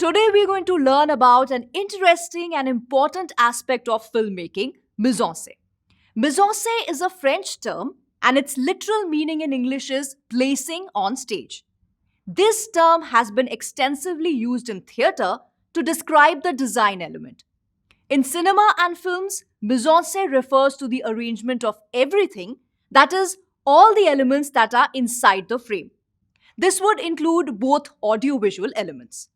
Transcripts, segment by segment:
Today we're going to learn about an interesting and important aspect of filmmaking, mise-en-scène. Mise-en-scène is a French term and its literal meaning in English is placing on stage. This term has been extensively used in theatre to describe the design element. In cinema and films, mise-en-scène refers to the arrangement of everything, that is, all the elements that are inside the frame. This would include both audiovisual elements.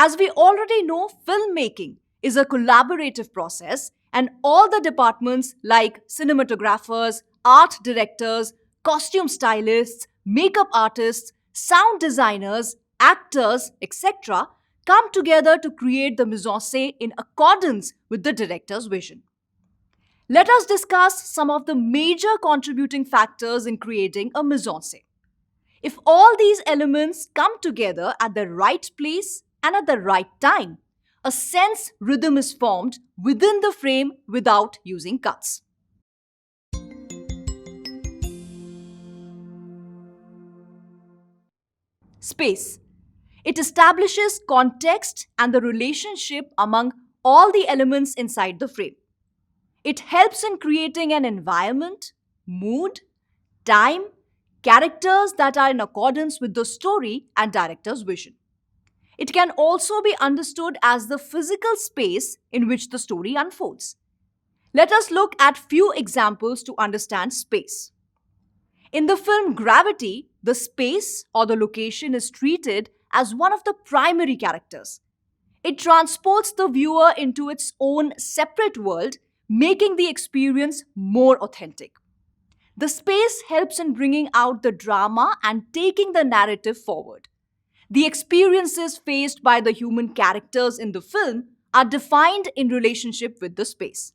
As we already know, filmmaking is a collaborative process, and all the departments like cinematographers, art directors, costume stylists, makeup artists, sound designers, actors, etc., come together to create the mise-en-scène in accordance with the director's vision. Let us discuss some of the major contributing factors in creating a mise-en-scène. If all these elements come together at the right place and at the right time, a sense rhythm is formed within the frame without using cuts. Space. It establishes context and the relationship among all the elements inside the frame. It helps in creating an environment, mood, time, characters that are in accordance with the story and director's vision. It can also be understood as the physical space in which the story unfolds. Let us look at few examples to understand space. In the film Gravity, the space or the location is treated as one of the primary characters. It transports the viewer into its own separate world, making the experience more authentic. The space helps in bringing out the drama and taking the narrative forward. The experiences faced by the human characters in the film are defined in relationship with the space.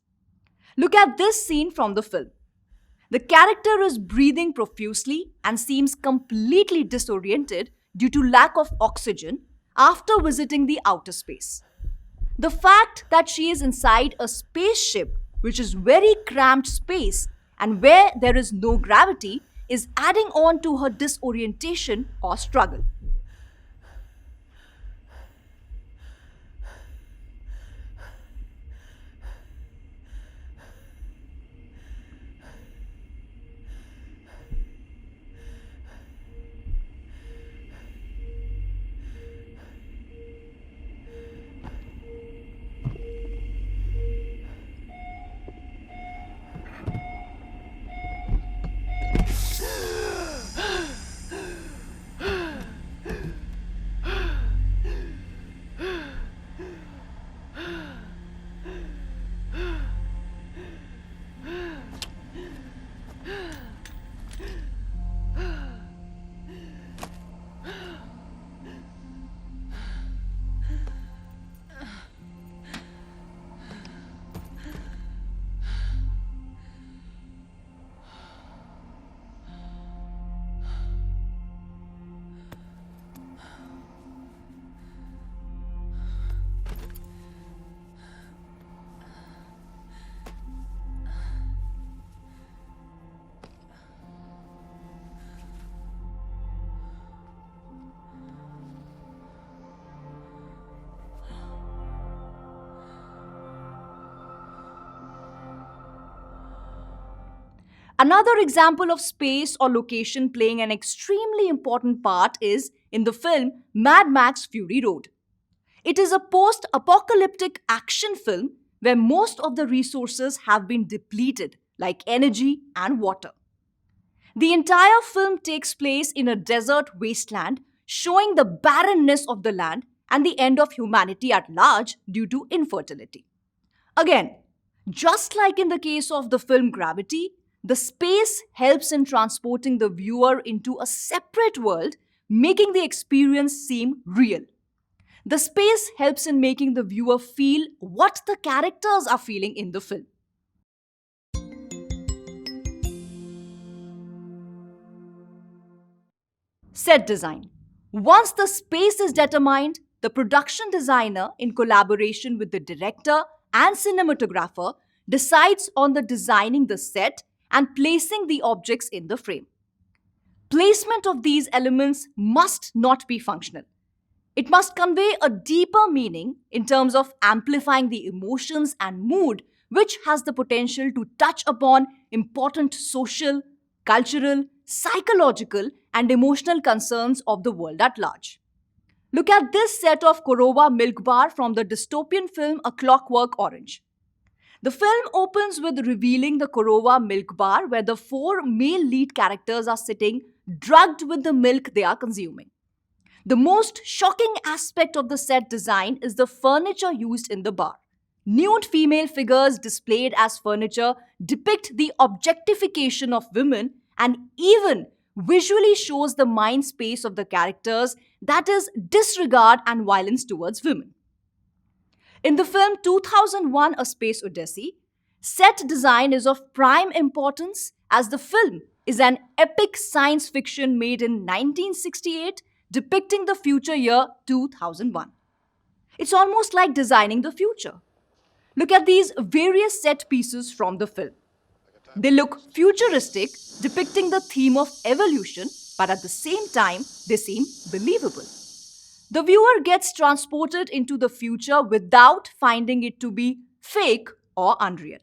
Look at this scene from the film. The character is breathing profusely and seems completely disoriented due to lack of oxygen after visiting the outer space. The fact that she is inside a spaceship, which is very cramped space and where there is no gravity, is adding on to her disorientation or struggle. Another example of space or location playing an extremely important part is in the film Mad Max Fury Road. It is a post-apocalyptic action film where most of the resources have been depleted, like energy and water. The entire film takes place in a desert wasteland, showing the barrenness of the land and the end of humanity at large due to infertility. Again, just like in the case of the film Gravity, the space helps in transporting the viewer into a separate world, making the experience seem real. The space helps in making the viewer feel what the characters are feeling in the film. Set design. Once the space is determined, the production designer, in collaboration with the director and cinematographer, decides on the designing the set and placing the objects in the frame. Placement of these elements must not be functional. It must convey a deeper meaning in terms of amplifying the emotions and mood, which has the potential to touch upon important social, cultural, psychological, and emotional concerns of the world at large. Look at this set of Korowa milk bar from the dystopian film A Clockwork Orange. The film opens with revealing the Korowa milk bar where the four male lead characters are sitting drugged with the milk they are consuming. The most shocking aspect of the set design is the furniture used in the bar. Nude female figures displayed as furniture depict the objectification of women and even visually shows the mind space of the characters, that is, disregard and violence towards women. In the film 2001 A Space Odyssey, set design is of prime importance as the film is an epic science fiction made in 1968 depicting the future year 2001. It's almost like designing the future. Look at these various set pieces from the film. They look futuristic, depicting the theme of evolution, but at the same time, they seem believable. The viewer gets transported into the future without finding it to be fake or unreal.